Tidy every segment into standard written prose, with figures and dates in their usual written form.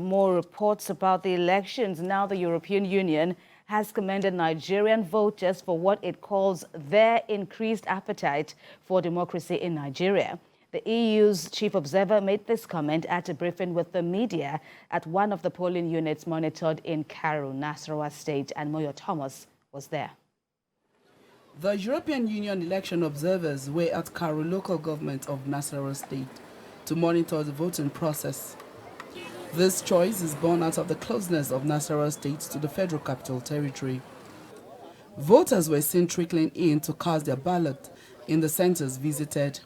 More reports about the elections. Now the European Union has commended Nigerian voters for what it calls their increased appetite for democracy in Nigeria. The EU's chief observer made this comment at a briefing with the media at one of the polling units monitored in Karu, Nasarawa State, and Moyo Thomas was there. The European Union election observers were at Karu local government of Nasarawa State to monitor the voting process. This choice is born out of the closeness of Nasarawa State to the Federal Capital Territory. Voters were seen trickling in to cast their ballot in the centers visited.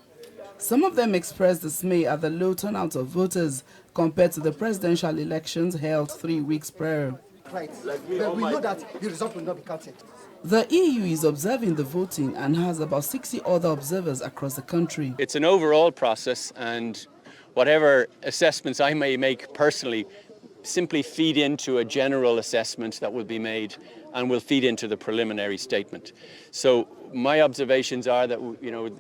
Some of them expressed dismay at the low turnout of voters compared to the presidential elections held 3 weeks prior. Right. But we know that the result will not be counted. The EU is observing the voting and has about 60 other observers across the country. It's an overall process, and whatever assessments I may make personally simply feed into a general assessment that will be made and will feed into the preliminary statement. So my observations are that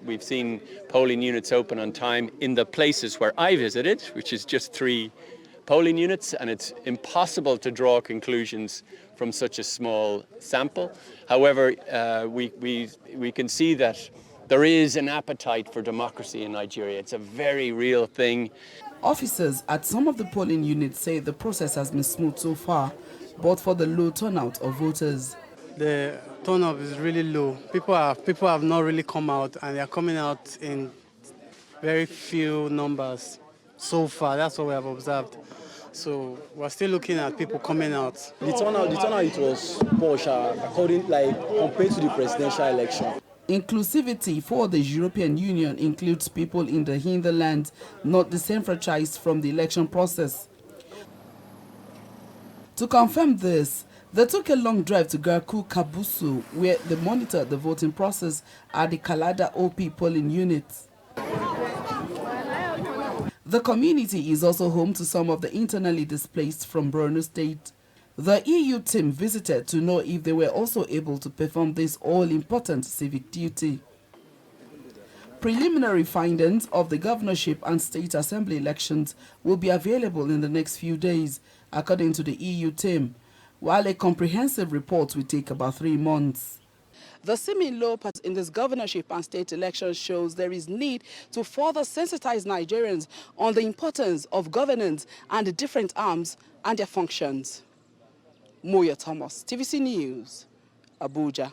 we've seen polling units open on time in the places where I visited, which is just 3 polling units, and it's impossible to draw conclusions from such a small sample. However, we can see that there is an appetite for democracy in Nigeria. It's a very real thing. Officers at some of the polling units say the process has been smooth so far, but for the low turnout of voters. The turnout is really low. People have not really come out, and they are coming out in very few numbers so far. That's what we have observed. So we're still looking at people coming out. The turnout it was poor, compared to the presidential election. Inclusivity for the European Union includes people in the hinterland not disenfranchised from the election process. To confirm this, they took a long drive to Garku Kabusu, where they monitored the voting process at the Kalada OP polling unit. The community is also home to some of the internally displaced from Borno State. The EU team visited to know if they were also able to perform this all-important civic duty. Preliminary findings of the governorship and state assembly elections will be available in the next few days, according to the EU team, while a comprehensive report will take about 3 months. The seeming low part in this governorship and state elections shows there is need to further sensitize Nigerians on the importance of governance and the different arms and their functions. Moyo Thomas, TVC News, Abuja.